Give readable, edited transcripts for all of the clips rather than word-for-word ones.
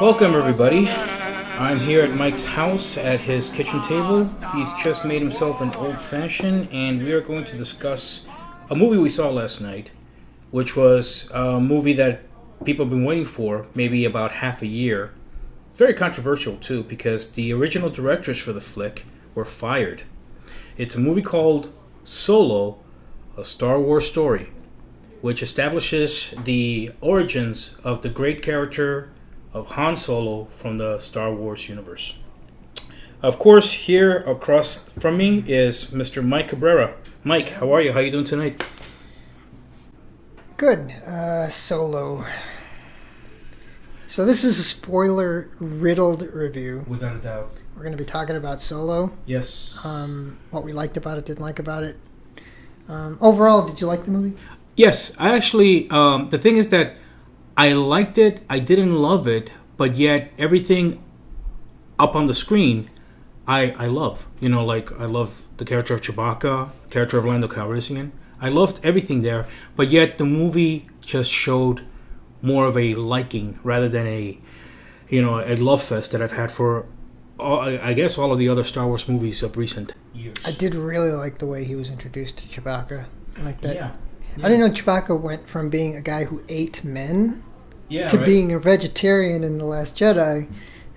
Welcome, everybody. I'm here at Mike's house at his kitchen table. He's just made himself an old fashioned, and we are going to discuss a movie we saw last night, which was a movie that people have been waiting for maybe about half a year. It's very controversial, too, because the original directors for the flick were fired. It's a movie called Solo, a Star Wars story, which establishes the origins of the great character of Han Solo from the Star Wars universe. Of course, here across from me is Mr. Mike Cabrera. Mike, how are you? How are you doing tonight? Good. Solo. So this is a spoiler-riddled review. Without a doubt. We're going to be talking about Solo. Yes. What we liked about it, didn't like about it. Overall, did you like the movie? Yes, I actually, the thing is that I liked it, I didn't love it, but yet everything up on the screen, I love. You know, like, I love the character of Chewbacca, character of Lando Calrissian. I loved everything there, but yet the movie just showed more of a liking rather than a love fest that I've had for, I guess, all of the other Star Wars movies of recent years. I did really like the way he was introduced to Chewbacca. I like that. Yeah. I didn't know Chewbacca went from being a guy who ate men to right. being a vegetarian in The Last Jedi.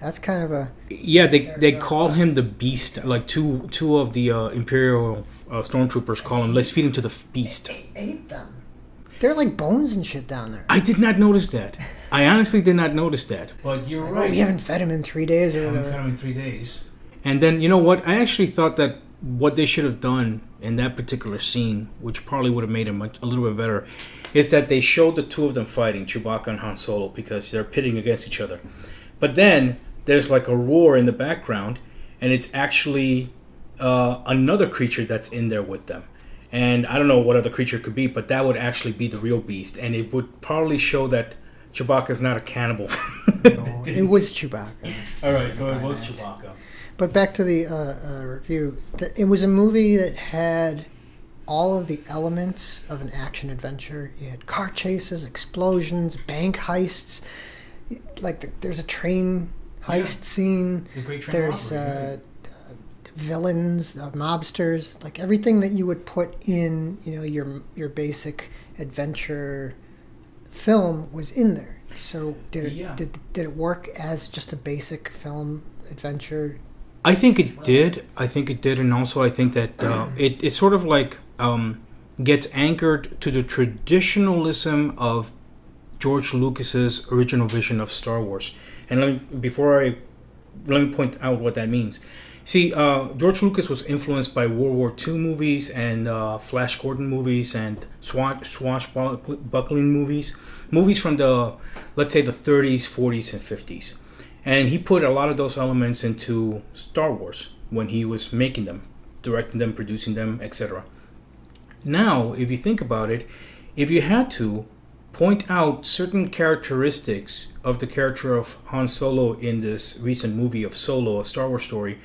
That's kind of a... Yeah, they call him the Beast. Like two of the Imperial stormtroopers call him, let's feed him to the Beast. Ate them. They're like bones and shit down there. I did not notice that. I honestly did not notice that. But you're right. We haven't fed him in 3 days or whatever. We haven't fed him in 3 days. And then, you know what? I actually thought that what they should have done in that particular scene, which probably would have made it a little bit better, is that they showed the two of them fighting, Chewbacca and Han Solo, because they're pitting against each other. But then there's like a roar in the background, and it's actually another creature that's in there with them. And I don't know what other creature it could be, but that would actually be the real beast. And it would probably show that Chewbacca's not a cannibal. No, it was Chewbacca. All right, so it was Chewbacca. But back to the review. It was a movie that had all of the elements of an action-adventure. You had car chases, explosions, bank heists. There's a train heist scene. The Great Train There's Robbery, villains, mobsters, like everything that you would put in, your basic adventure film was in there. So did it work as just a basic film adventure? I think it did. And also I think that it sort of like gets anchored to the traditionalism of George Lucas's original vision of Star Wars. And let me point out what that means. See, George Lucas was influenced by World War II movies and Flash Gordon movies and swashbuckling movies from the, let's say, the 30s, 40s, and 50s. And he put a lot of those elements into Star Wars when he was making them, directing them, producing them, etc. Now, if you think about it, if you had to point out certain characteristics of the character of Han Solo in this recent movie of Solo, a Star Wars story,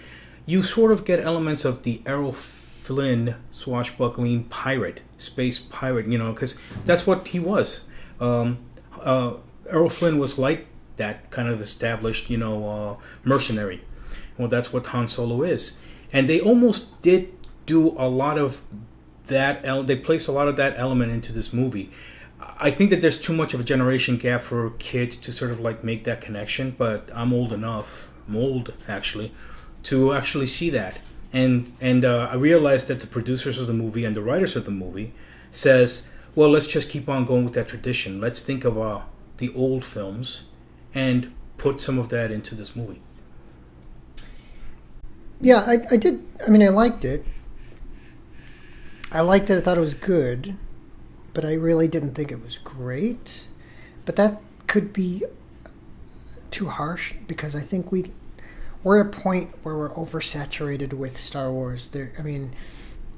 you sort of get elements of the Errol Flynn swashbuckling pirate, space pirate, because that's what he was. Errol Flynn was like that kind of established, mercenary. Well, that's what Han Solo is. And they almost did do a lot of that. They placed a lot of that element into this movie. I think that there's too much of a generation gap for kids to sort of like make that connection, but I'm old actually, to actually see that. And I realized that the producers of the movie and the writers of the movie says, well, let's just keep on going with that tradition. Let's think of the old films and put some of that into this movie. Yeah, I did. I mean, I liked it. I thought it was good, but I really didn't think it was great. But that could be too harsh, because I think we're at a point where we're oversaturated with Star Wars.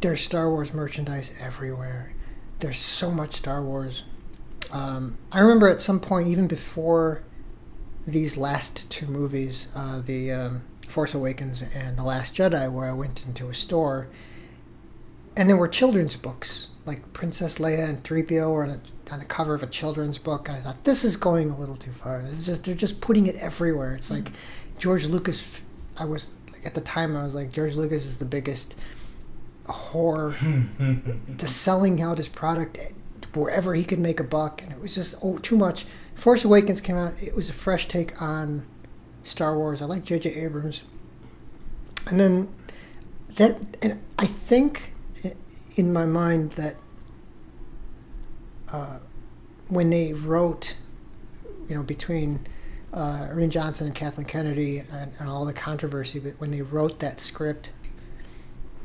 There's Star Wars merchandise everywhere. There's so much Star Wars. I remember at some point, even before these last two movies, the Force Awakens and The Last Jedi, where I went into a store, And there were children's books, like Princess Leia and 3PO were on the cover of a children's book, and I thought, this is going a little too far. They're just putting it everywhere. It's like George Lucas. At the time, I was like, George Lucas is the biggest whore to selling out his product wherever he could make a buck, and it was just too much. Force Awakens came out. It was a fresh take on Star Wars. I like J.J. Abrams, and then and I think in my mind that when they wrote, between Rian Johnson and Kathleen Kennedy and all the controversy, but when they wrote that script,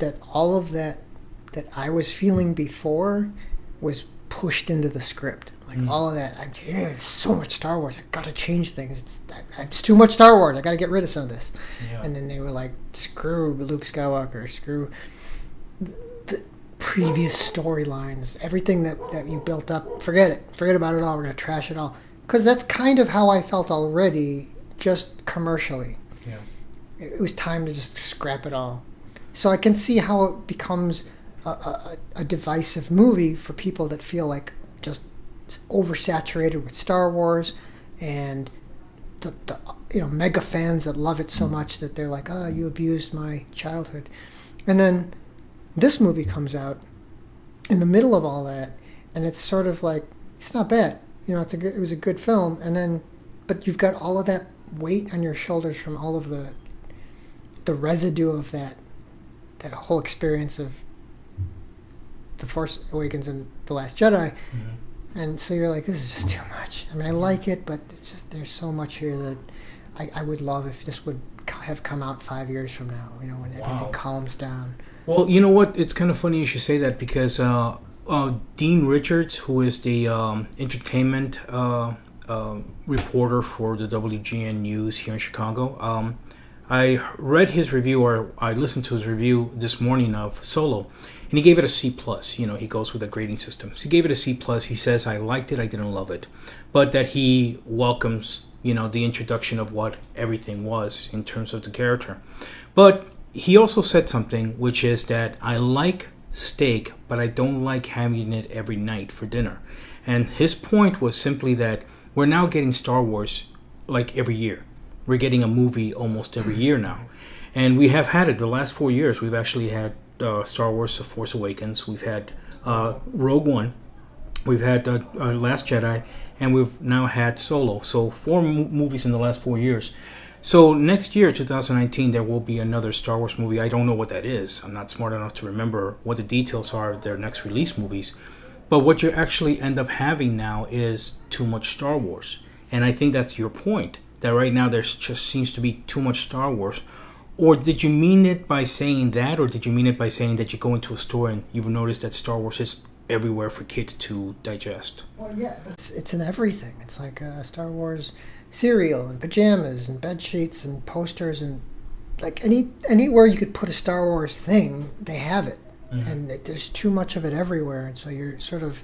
that all of that I was feeling before was pushed into the script. Like all of that, there's so much Star Wars. I got to change things. It's too much Star Wars. I got to get rid of some of this. Yeah. And then they were like, screw Luke Skywalker, screw the previous storylines, everything that you built up. Forget about it all. We're gonna trash it all. Because that's kind of how I felt already, just commercially. Yeah. It was time to just scrap it all. So I can see how it becomes a divisive movie for people that feel like just oversaturated with Star Wars, and the mega fans that love it so much that they're like, oh, you abused my childhood. And then this movie comes out in the middle of all that, and it's sort of like, it's not bad. It was a good film, but you've got all of that weight on your shoulders from all of the residue of that whole experience of The Force Awakens and The Last Jedi. Mm-hmm. And so you're like, this is just too much. I mean, I like it, but it's just, there's so much here that I would love if this would have come out 5 years from now, when everything calms down. Well, you know what? It's kind of funny you should say that, because Dean Richards, who is the entertainment reporter for the WGN News here in Chicago, I read his review, or I listened to his review this morning of Solo, and he gave it a C+. He goes with a grading system. So he gave it a C+. He says, I liked it, I didn't love it, but that he welcomes, the introduction of what everything was in terms of the character. But he also said something, which is that I like steak, but I don't like having it every night for dinner. And his point was simply that we're now getting Star Wars like every year. We're getting a movie almost every year now. And we have had it the last 4 years. We've actually had Star Wars The Force Awakens. We've had Rogue One. We've had Last Jedi. And we've now had Solo. So 4 movies in the last 4 years. So next year, 2019, there will be another Star Wars movie. I don't know what that is. I'm not smart enough to remember what the details are of their next release movies. But what you actually end up having now is too much Star Wars. And I think that's your point, that right now there just seems to be too much Star Wars. Or did you mean it by saying that, or did you mean it by saying that you go into a store and you've noticed that Star Wars is everywhere for kids to digest? Well, yeah, but it's in everything. It's like Star Wars cereal and pajamas and bed sheets and posters, and like anywhere you could put a Star Wars thing, they have it. Mm-hmm. And there's too much of it everywhere, and so you're sort of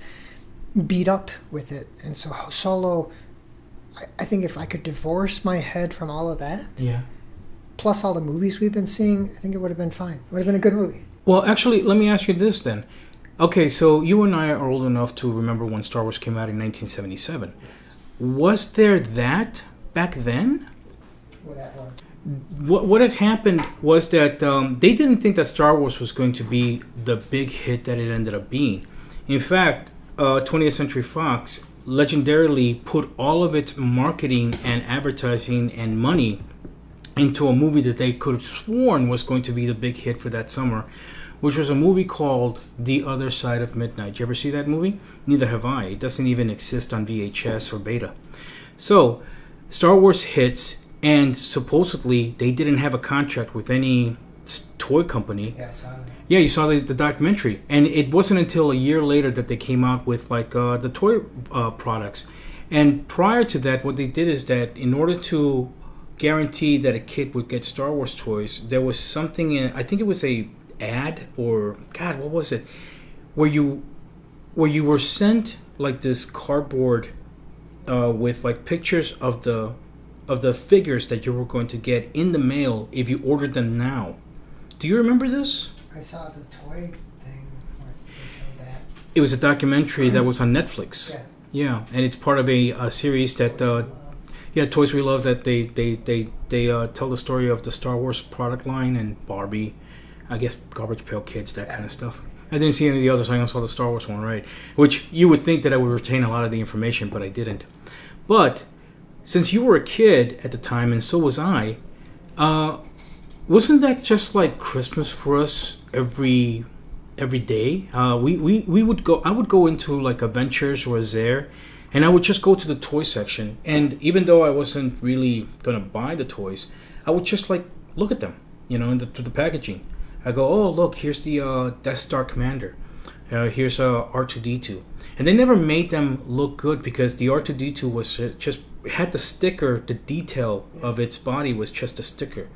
beat up with it. And so Solo, I think if I could divorce my head from all of that, plus all the movies we've been seeing, I think it would have been fine. It would have been a good movie. Well, actually, let me ask you this then. Okay, so you and I are old enough to remember when Star Wars came out in 1977. Was there that back then? What had happened was that they didn't think that Star Wars was going to be the big hit that it ended up being. In fact, 20th Century Fox legendarily put all of its marketing and advertising and money into a movie that they could have sworn was going to be the big hit for that summer, which was a movie called The Other Side of Midnight. Did you ever see that movie? Neither have I. It doesn't even exist on VHS or Beta. So, Star Wars hits, and supposedly they didn't have a contract with any toy company. Yeah, I saw that. Yeah, you saw the documentary. And it wasn't until a year later that they came out with the toy products. And prior to that, what they did is that in order to guarantee that a kid would get Star Wars toys, there was something in, I think it was a ad, or God, what was it, where you were sent like this cardboard with like pictures of the figures that you were going to get in the mail if you ordered them now. Do you remember this? I saw the toy thing. It was a documentary that was on Netflix. Yeah. Yeah, and it's part of a series that Toys We Love, that they tell the story of the Star Wars product line and Barbie, I guess Garbage Pail Kids, that kind of stuff. I didn't see any of the others. I only saw the Star Wars one, right? Which you would think that I would retain a lot of the information, but I didn't. But since you were a kid at the time, and so was I, wasn't that just like Christmas for us every day? We would go. I would go into like Adventures or Zare, and I would just go to the toy section. And even though I wasn't really gonna buy the toys, I would just like look at them, through the packaging. I go, oh look, here's the Death Star Commander. Here's R2D2, and they never made them look good because the R2D2 was just had the sticker. The detail of its body was just a sticker.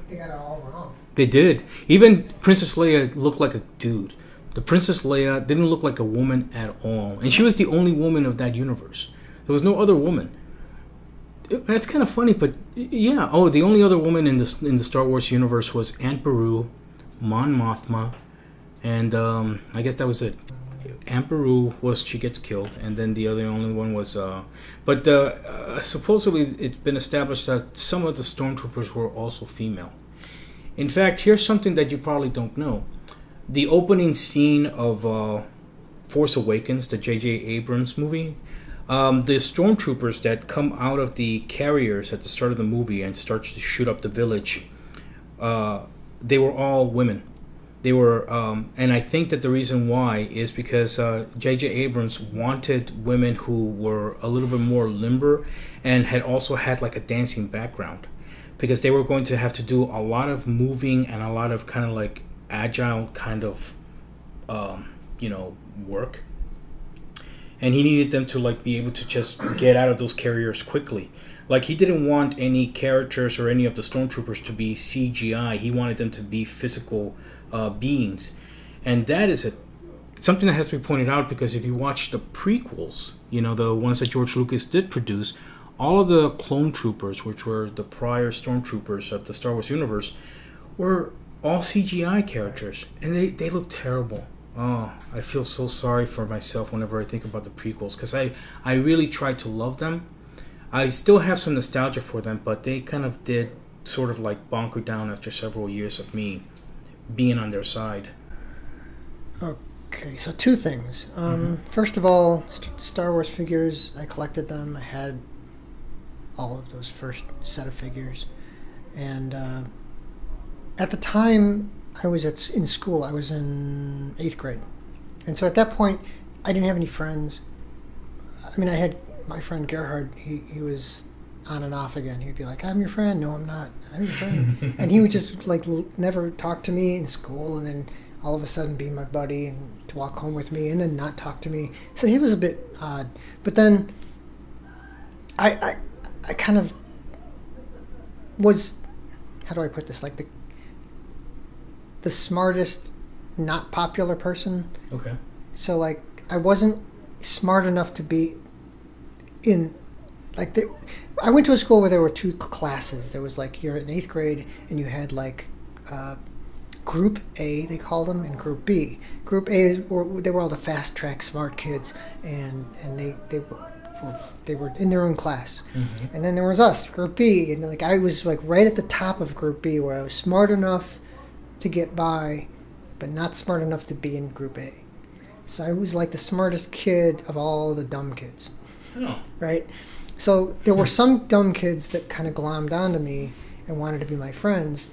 They got it all wrong. They did. Even Princess Leia looked like a dude. The Princess Leia didn't look like a woman at all, and she was the only woman of that universe. There was no other woman. That's kind of funny, but yeah. Oh, the only other woman in the Star Wars universe was Aunt Beru, Mon Mothma, and I guess that was it. Aunt Beru she gets killed, and then the only one was. But supposedly it's been established that some of the stormtroopers were also female. In fact, here's something that you probably don't know: the opening scene of Force Awakens, the J.J. Abrams movie. The stormtroopers that come out of the carriers at the start of the movie and start to shoot up the village, they were all women. They were, and I think that the reason why is because J.J. Abrams wanted women who were a little bit more limber and had also had like a dancing background, because they were going to have to do a lot of moving and a lot of kind of like agile kind of, work. And he needed them to like be able to just get out of those carriers quickly. Like, he didn't want any characters or any of the stormtroopers to be CGI. He wanted them to be physical beings. And that is something that has to be pointed out, because if you watch the prequels, the ones that George Lucas did produce, all of the clone troopers, which were the prior stormtroopers of the Star Wars universe, were all CGI characters. And they look terrible. Oh, I feel so sorry for myself whenever I think about the prequels, because I really tried to love them. I still have some nostalgia for them, but they kind of did sort of like bonker down after several years of me being on their side. Okay, so two things. First of all, Star Wars figures, I collected them. I had all of those first set of figures. And at the time I was in school, I was in 8th grade. And so at that point, I didn't have any friends. I mean, I had my friend Gerhard. He was on and off again. He'd be like, I'm your friend. No, I'm not. I'm your friend. And he would just like never talk to me in school, and then all of a sudden be my buddy and to walk home with me, and then not talk to me. So he was a bit odd. But then I kind of was, how do I put this, like the smartest, not popular person. Okay. So like I wasn't smart enough to be in, like, I went to a school where there were two classes. There was like, you're in 8th grade and you had like Group A, they called them, and Group B. Group A, they were all the fast track smart kids, and they were in their own class. Mm-hmm. And then there was us, Group B, and like I was like right at the top of Group B, where I was smart enough to get by, but not smart enough to be in Group A. So I was like the smartest kid of all the dumb kids. Oh. Right? So there were some dumb kids that kind of glommed onto me and wanted to be my friends,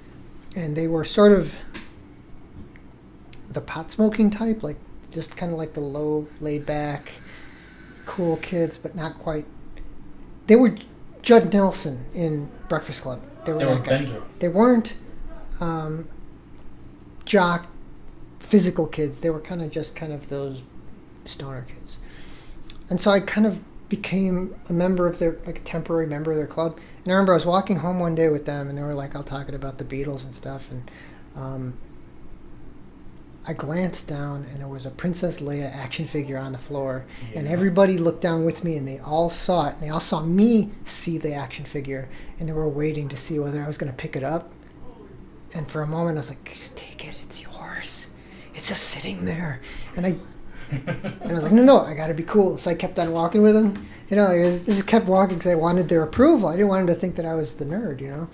and they were sort of the pot smoking type, like just kind of like the low, laid back, cool kids, but not quite. They were Judd Nelson in Breakfast Club. They were that guy. Bender. They weren't jock, physical kids. They were kind of those stoner kids. And so I kind of became a member of a temporary member of their club. And I remember I was walking home one day with them, and they were like all talking about the Beatles and stuff. And I glanced down, and there was a Princess Leia action figure on the floor. Yeah. And everybody looked down with me, and they all saw it. And they all saw me see the action figure, and they were waiting to see whether I was going to pick it up. And for a moment, I was like, just take it. It's yours. It's just sitting there. And And I was like, no, I got to be cool. So I kept on walking with him. You know, I just kept walking because I wanted their approval. I didn't want them to think that I was the nerd, you know.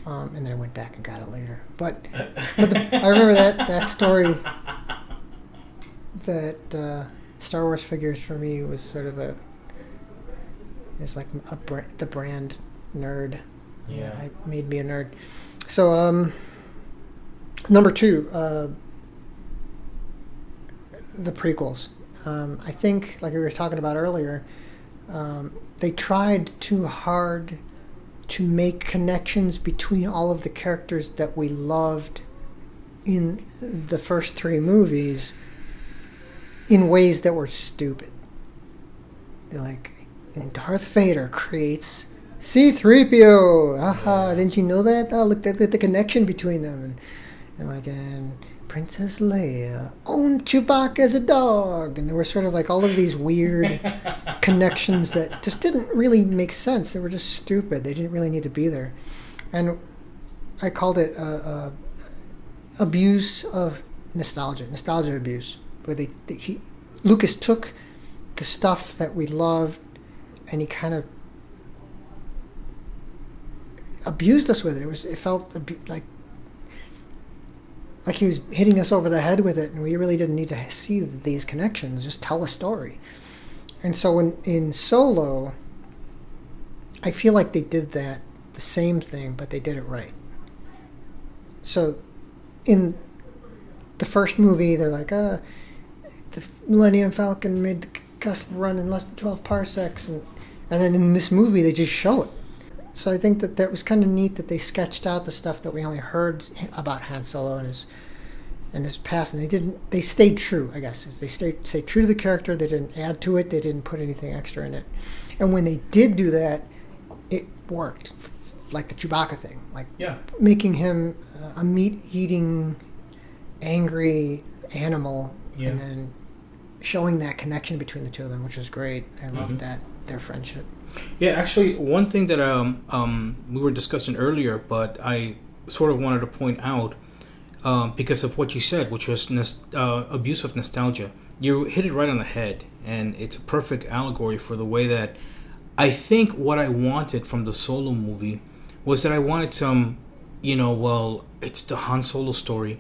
And then I went back and got it later. But I remember that story, that Star Wars figures for me was sort of it's like the brand nerd. Yeah. It made me a nerd. So, number 2, the prequels. I think, like we were talking about earlier, they tried too hard to make connections between all of the characters that we loved in the first 3 movies in ways that were stupid. Like, Darth Vader creates C-3PO. Aha, didn't you know that? Oh, look at the connection between them. And Princess Leia owned Chewbacca as a dog. And there were sort of like all of these weird connections that just didn't really make sense. They were just stupid. They didn't really need to be there. And I called it abuse of nostalgia abuse. Where Lucas took the stuff that we loved and he kind of abused us with it. It felt like he was hitting us over the head with it, and we really didn't need to see these connections. Just tell a story. And so in Solo, I feel like they did the same thing, but they did it right. So in the first movie, they're like, the Millennium Falcon made the Gust run in less than 12 parsecs, and then in this movie, they just show it. So I think that was kind of neat that they sketched out the stuff that we only heard about Han Solo and his past, and they stayed true, I guess. They stayed true to the character. They didn't add to it. They didn't put anything extra in it. And when they did do that, it worked. Like the Chewbacca thing. Like making him a meat-eating, angry animal, and then showing that connection between the two of them, which was great. I loved their friendship. Yeah, actually, one thing that we were discussing earlier, but I sort of wanted to point out, because of what you said, which was abuse of nostalgia. You hit it right on the head, and it's a perfect allegory for the way that I think what I wanted from the Solo movie was that I wanted some, it's the Han Solo story.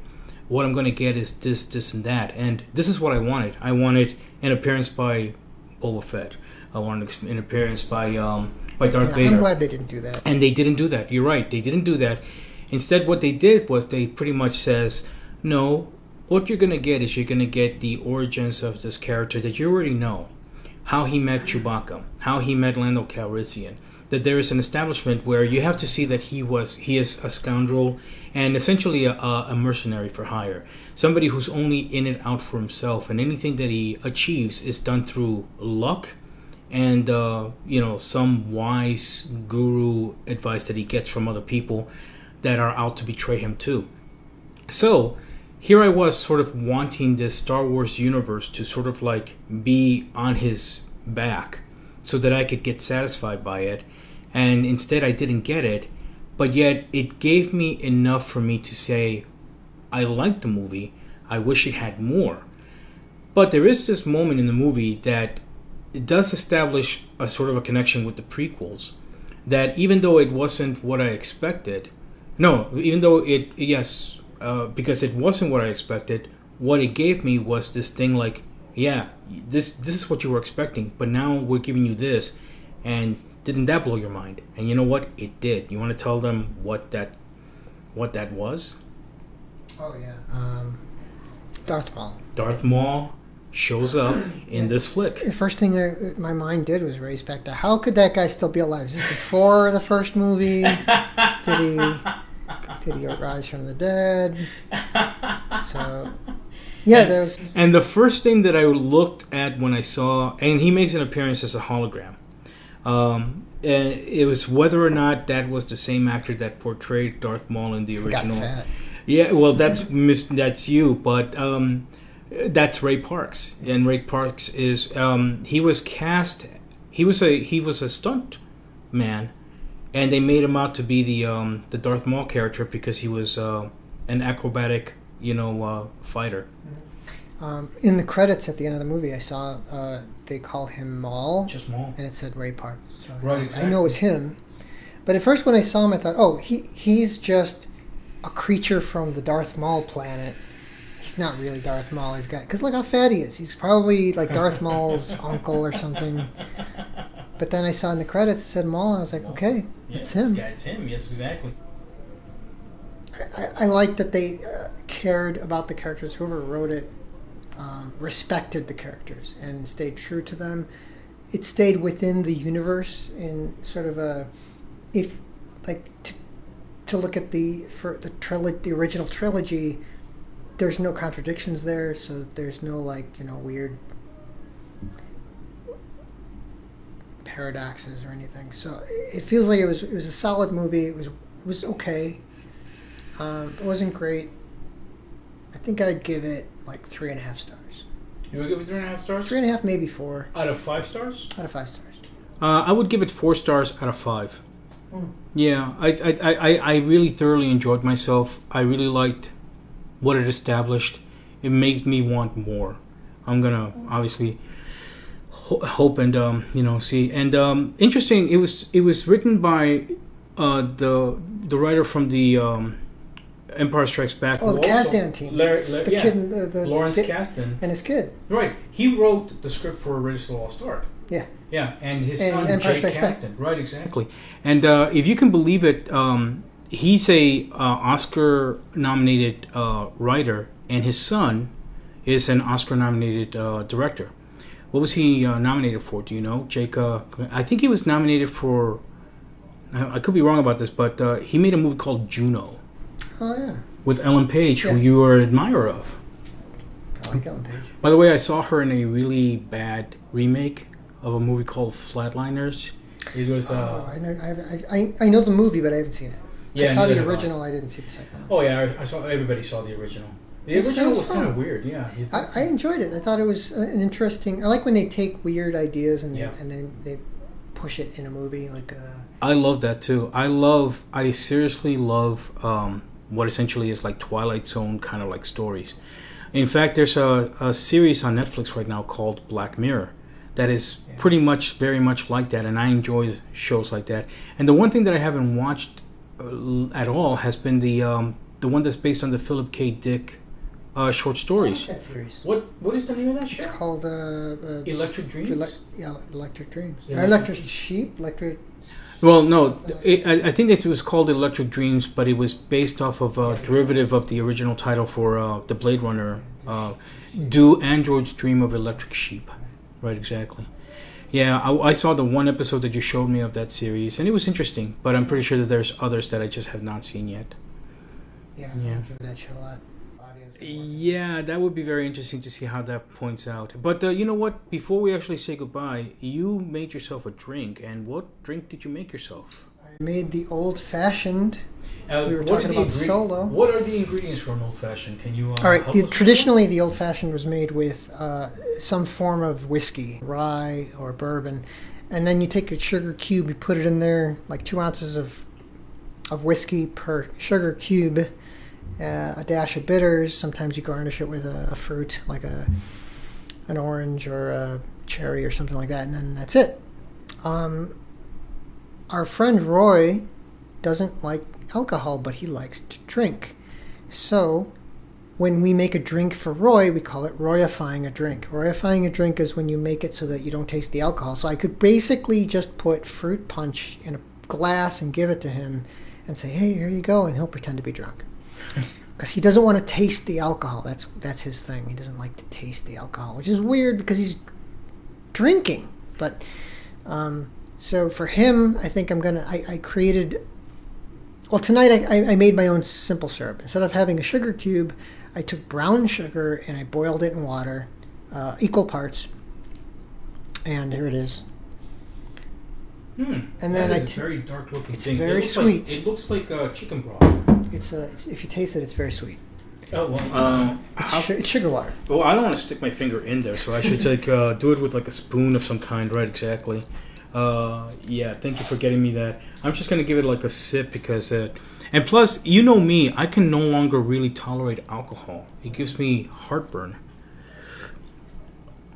What I'm going to get is this, and that. And this is what I wanted. I wanted an appearance by Boba Fett. I wanted an appearance by Darth Vader. I'm glad they didn't do that. And they didn't do that. You're right. They didn't do that. Instead, what they did was they pretty much says, no, what you're going to get is you're going to get the origins of this character that you already know. How he met Chewbacca. How he met Lando Calrissian. That there is an establishment where you have to see that he is a scoundrel and essentially a mercenary for hire. Somebody who's only in it out for himself. And anything that he achieves is done through luck and some wise guru advice that he gets from other people that are out to betray him too. So here I was sort of wanting this Star Wars universe to sort of like be on his back so that I could get satisfied by it, and instead I didn't get it, but yet it gave me enough for me to say I liked the movie, I wish it had more. But there is this moment in the movie that it does establish a sort of a connection with the prequels, that even though it wasn't what I expected, because it wasn't what I expected, what it gave me was this thing like, this is what you were expecting, but now we're giving you this, and didn't that blow your mind? And you know what? It did. You want to tell them what that was? Oh yeah, Darth Maul. Darth Maul shows up in this flick. The first thing that my mind did was race back to how could that guy still be alive? Is this before the first movie? Did he rise from the dead? So, yeah, there was. And the first thing that I looked at when I saw, and he makes an appearance as a hologram. And it was whether or not that was the same actor that portrayed Darth Maul in the original. Got fat. Yeah, well, that's you, but that's Ray Parks, and Ray Parks is he was cast. He was a stunt man. And they made him out to be the Darth Maul character because he was an acrobatic, fighter. In the credits at the end of the movie, I saw they called him Maul, Just Maul. and it said Ray Park. So Right, I exactly. know it's him. But at first, when I saw him, I thought, oh, he's just a creature from the Darth Maul planet. He's not really Darth Maul. He's got, because look how fat he is. He's probably like Darth Maul's uncle or something. But then I saw in the credits it said Maul, and I was like, okay, it's him. It's him. Yes, exactly. I like that they cared about the characters. Whoever wrote it respected the characters and stayed true to them. It stayed within the universe in sort of a, if like to look at the original trilogy. There's no contradictions there, so there's no weird paradoxes or anything. So it feels like it was a solid movie. It was okay. It wasn't great. I think I'd give it like 3.5 stars. You would give it 3.5 stars? 3.5, maybe 4. Out of 5 stars? Out of 5 stars. I would give it 4 stars out of 5. Mm. Yeah, I really thoroughly enjoyed myself. I really liked what it established. It makes me want more. I'm gonna obviously hope and see. And interesting. It was written by the writer from the Empire Strikes Back. Oh, the Kasdan team. Lawrence Kasdan and his kid. Right. He wrote the script for Raiders of the Lost Ark. Yeah. Yeah, and his And son, Empire Jake Strikes Back. Kasdan. Right, exactly. And if you can believe it, he's a Oscar-nominated writer, and his son is an Oscar-nominated director. What was he nominated for? Do you know, Jake? I think he was nominated for. I could be wrong about this, but he made a movie called Juno. Oh yeah. With Ellen Page, Yeah. who you are an admirer of. I like Ellen Page. By the way, I saw her in a really bad remake of a movie called Flatliners. It was. I know the movie, but I haven't seen it. Yeah, I saw neither the have I. original. I didn't see the second one. Oh yeah, I saw. Everybody saw the original. The It original was was kind fun. of weird. Yeah. I enjoyed it. I thought it was an interesting. I like when they take weird ideas and Yeah. then they push it in a movie. Like I love that too. I seriously love what essentially is like Twilight Zone kind of like stories. In fact, there's a series on Netflix right now called Black Mirror that is pretty much very much like that, and I enjoy shows like that. And the one thing that I haven't watched at all has been the one that's based on the Philip K. Dick short stories. that series. What is the name of that show? It's called Electric Dreams. Electric Dreams. Yeah. Or Electric Sheep. Electric. Well, no, I think that it was called Electric Dreams, but it was based off of a derivative of the original title for the Blade Runner. Do Androids Dream of Electric Sheep? Right, exactly. Yeah, I saw the one episode that you showed me of that series, and it was interesting, but I'm pretty sure that there's others that I just have not seen yet. Yeah, Yeah. I enjoyed that show a lot. Yeah, that would be very interesting to see how that points out. But you know what? Before we actually say goodbye, you made yourself a drink, and what drink did you make yourself? I made the old-fashioned. We were what talking are the about Solo. What are the ingredients for an old-fashioned? Can you? All right. help us with Traditionally, the old-fashioned was made with some form of whiskey, rye or bourbon, and then you take a sugar cube, you put it in there, like 2 ounces of whiskey per sugar cube, a dash of bitters. Sometimes you garnish it with a fruit, like an orange or a cherry or something like that, and then that's it. Our friend Roy doesn't like alcohol, but he likes to drink. So when we make a drink for Roy, we call it Royifying a drink. Royifying a drink is when you make it so that you don't taste the alcohol. So I could basically just put fruit punch in a glass and give it to him and say, hey, here you go, and he'll pretend to be drunk. Because he doesn't want to taste the alcohol. That's his thing. He doesn't like to taste the alcohol, which is weird because he's drinking. But so for him, I think I created. Well, tonight I made my own simple syrup. Instead of having a sugar cube, I took brown sugar and I boiled it in water, equal parts. And here it is. And then that is a very dark looking thing. very sweet. It looks like chicken broth. It's if you taste it, it's very sweet. Oh well. It's sugar water. Well, I don't want to stick my finger in there, so I should do it with like a spoon of some kind, right? Exactly. Yeah. Thank you for getting me that. I'm just gonna give it like a sip because and plus, you know me, I can no longer really tolerate alcohol. It gives me heartburn.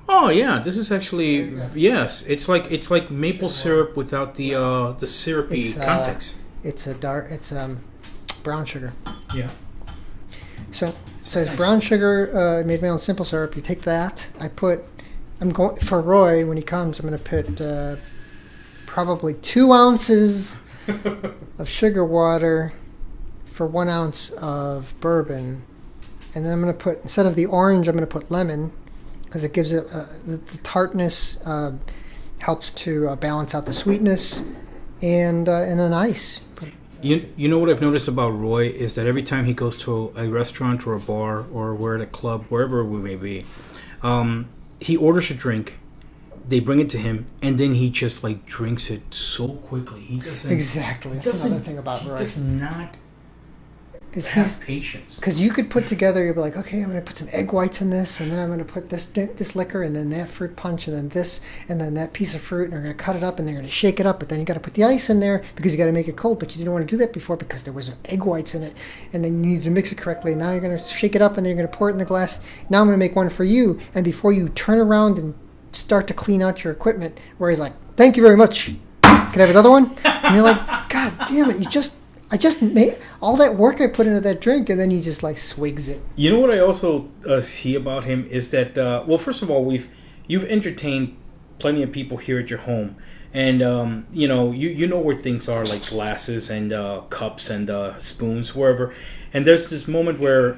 Oh yeah, this is actually yes. It's like maple syrup without the syrupy It's context. it's a dark. It's brown sugar. Yeah. So it says Nice. brown sugar. I made my own simple syrup. You take that. I'm going for Roy when he comes. I'm going to put probably 2 ounces of sugar water for 1 ounce of bourbon, and then I'm going to put, instead of the orange, I'm going to put lemon because it gives it the tartness, helps to balance out the sweetness, and then ice. You know what I've noticed about Roy is that every time he goes to a restaurant or a bar or we're at a club, wherever we may be, he orders a drink, they bring it to him, and then he just like drinks it so quickly. He doesn't Exactly. That's another thing about Roy. does not Is have he's patience. because you could put together, you'd be like, okay, I'm going to put some egg whites in this, and then I'm going to put this liquor, and then that fruit punch, and then this, and then that piece of fruit, and they're going to cut it up, and they're going to shake it up, but then you got to put the ice in there because you got to make it cold, but you didn't want to do that before because there was egg whites in it, and then you need to mix it correctly. Now you're going to shake it up, and then you're going to pour it in the glass. Now I'm going to make one for you, and before you turn around and start to clean out your equipment, where he's like, thank you very much. Can I have another one? And you're like, God damn it, I just made all that work I put into that drink, and then he just like swigs it. You know what I also see about him is that well, first of all, you've entertained plenty of people here at your home, and you know where things are, like glasses and cups and spoons, wherever. And there's this moment where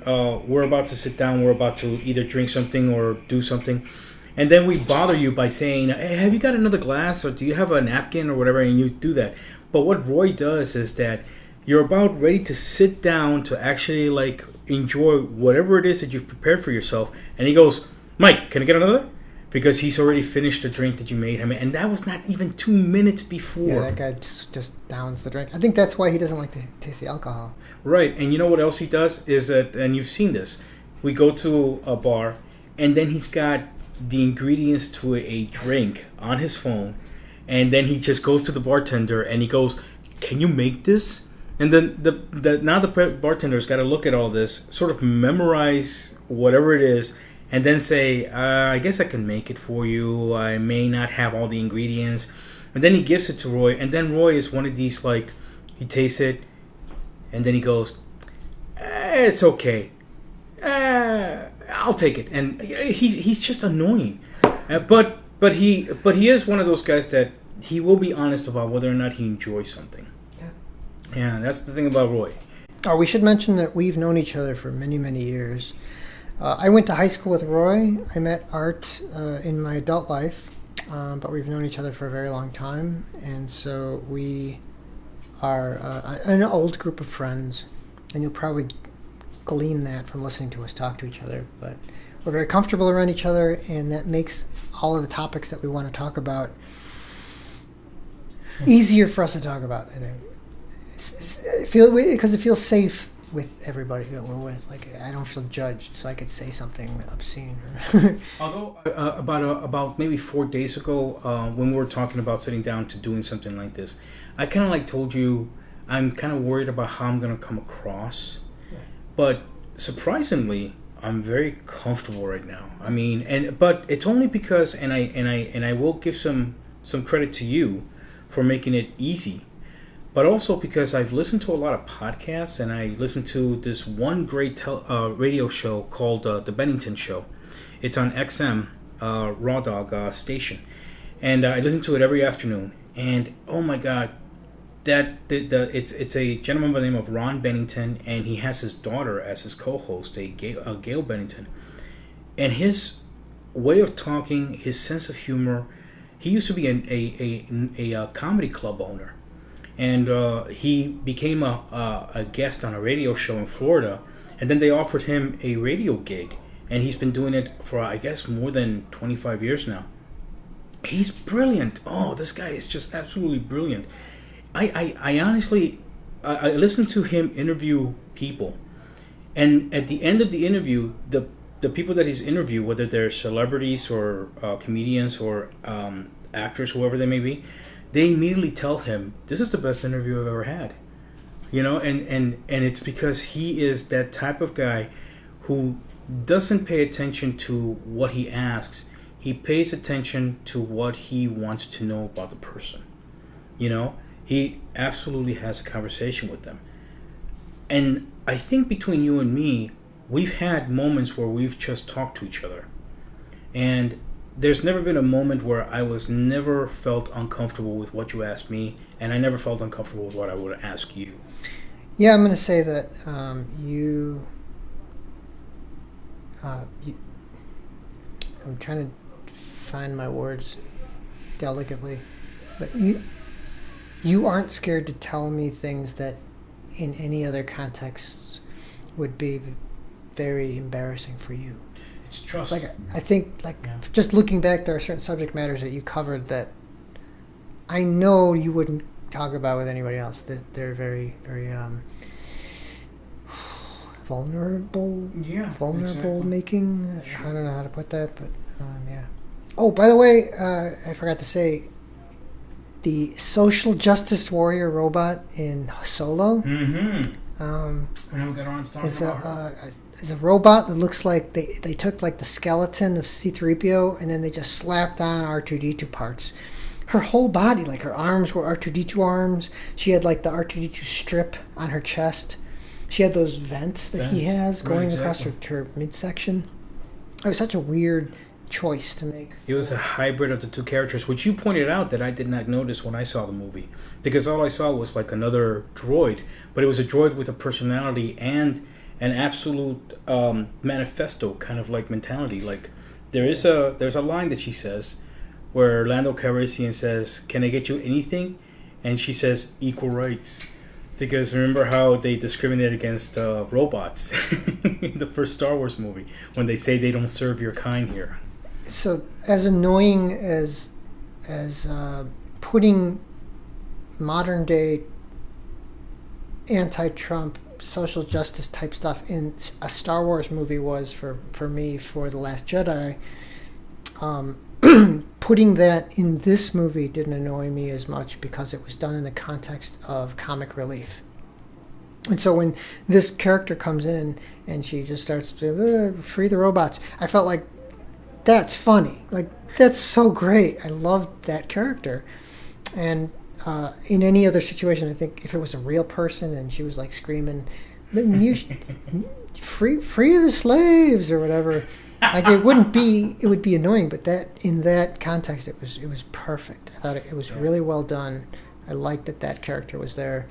we're about to sit down, we're about to either drink something or do something, and then we bother you by saying, hey, have you got another glass, or do you have a napkin or whatever, and you do that. But what Roy does is that you're about ready to sit down to actually like enjoy whatever it is that you've prepared for yourself, and he goes, Mike, can I get another? Because he's already finished the drink that you made him, and that was not even 2 minutes before. Yeah, that guy just downs the drink. I think that's why he doesn't like to taste the alcohol. Right, and you know what else he does is that, and you've seen this, we go to a bar, and then he's got the ingredients to a drink on his phone, and then he just goes to the bartender and he goes, can you make this? And then the bartender's got to look at all this, sort of memorize whatever it is, and then say, I guess I can make it for you. I may not have all the ingredients. And then he gives it to Roy, and then Roy is one of these, like, he tastes it, and then he goes, it's okay. I'll take it. And he's just annoying. But he is one of those guys that he will be honest about whether or not he enjoys something. Yeah, that's the thing about Roy. Oh, we should mention that we've known each other for many, many years. I went to high school with Roy. I met Art in my adult life, but we've known each other for a very long time, and so we are an old group of friends, and you'll probably glean that from listening to us talk to each other, but we're very comfortable around each other, and that makes all of the topics that we want to talk about easier for us to talk about, I think. Because it feels safe with everybody that we're with. Like, I don't feel judged, so I could say something obscene. Although about maybe 4 days ago, when we were talking about sitting down to doing something like this, I kind of like told you I'm kind of worried about how I'm going to come across. Yeah. But surprisingly, I'm very comfortable right now. I mean, but it's only because, and I will give some credit to you for making it easy. But also because I've listened to a lot of podcasts, and I listened to this one great radio show called The Bennington Show. It's on XM, Raw Dog station. And I listen to it every afternoon. And oh my God, it's a gentleman by the name of Ron Bennington, and he has his daughter as his co-host, Gail Bennington. And his way of talking, his sense of humor, he used to be a comedy club owner. And he became a guest on a radio show in Florida, and then they offered him a radio gig, and he's been doing it for, I guess, more than 25 years now. He's brilliant. Oh, this guy is just absolutely brilliant. I honestly, I listened to him interview people, and at the end of the interview, the people that he's interviewed, whether they're celebrities or comedians or actors, whoever they may be, they immediately tell him, this is the best interview I've ever had. You know, and it's because he is that type of guy who doesn't pay attention to what he asks. he pays attention to what he wants to know about the person. You know, he absolutely has a conversation with them. And I think between you and me, we've had moments where we've just talked to each other. And there's never been a moment where I was never felt uncomfortable with what you asked me, and I never felt uncomfortable with what I would ask you. Yeah, I'm going to say that you. I'm trying to find my words delicately, but you aren't scared to tell me things that in any other context would be very embarrassing for you. It's trust. Like, I think, just looking back, there are certain subject matters that you covered that I know you wouldn't talk about with anybody else. That they're very, very vulnerable. Yeah, vulnerable exactly. making. Sure. I don't know how to put that, but yeah. Oh, by the way, I forgot to say, the social justice warrior robot in Solo. Mm-hmm. We never got around to talking about her. Is a robot that looks like they took like the skeleton of C-3PO and then they just slapped on R2-D2 parts. Her whole body, like her arms were R2-D2 arms. She had like the R2-D2 strip on her chest. She had those vents that he has going across her midsection. It was such a weird choice to make. It was a hybrid of the two characters, which you pointed out that I did not notice when I saw the movie. Because all I saw was like another droid, but it was a droid with a personality and an absolute manifesto kind of like mentality. Like there's a line that she says where Lando Calrissian says, "Can I get you anything?" And she says, "Equal rights." Because remember how they discriminate against robots in the first Star Wars movie when they say they don't serve your kind here. So as annoying as putting modern day anti-Trump social justice type stuff in a Star Wars movie was for me for The Last Jedi, putting that in this movie didn't annoy me as much because it was done in the context of comic relief. And so when this character comes in and she just starts to free the robots, I felt like that's funny. Like, that's so great. I loved that character. And in any other situation, I think if it was a real person and she was like screaming, free the slaves or whatever, like it would be annoying. But that in that context, it was perfect. I thought it was really well done. I liked that character was there.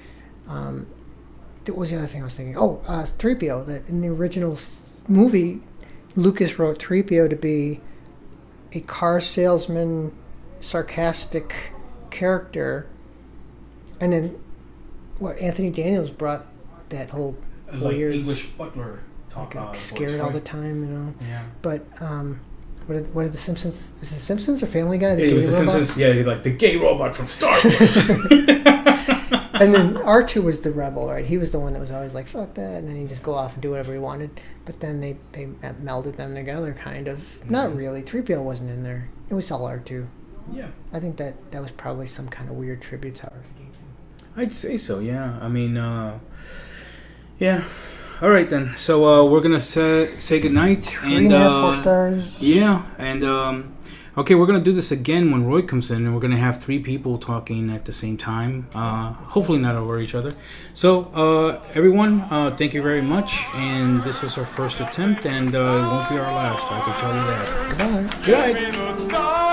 What was the other thing I was thinking? 3PO. That in the original movie, Lucas wrote 3PO to be a car salesman, sarcastic character, and then Anthony Daniels brought that whole like weird English butler talk, scared all the time, you know. Yeah. But what are the Simpsons? Is it Simpsons or Family Guy? It was the Simpsons. Yeah, like the gay robot from Star Wars. And then R2 was the rebel, right? He was the one that was always like, fuck that, and then he'd just go off and do whatever he wanted. But then they melded them together, kind of. Mm-hmm. Not really. 3PO wasn't in there. It was all R2. Yeah. I think that was probably some kind of weird tribute to R2. I'd say so, yeah. I mean, yeah. All right, then. So we're going to say goodnight. 3.5, 4 stars. Yeah, and... okay, we're going to do this again when Roy comes in, and we're going to have 3 people talking at the same time. Hopefully not over each other. So, everyone, thank you very much. And this was our first attempt, and it won't be our last, I can tell you that. Goodbye. Good night.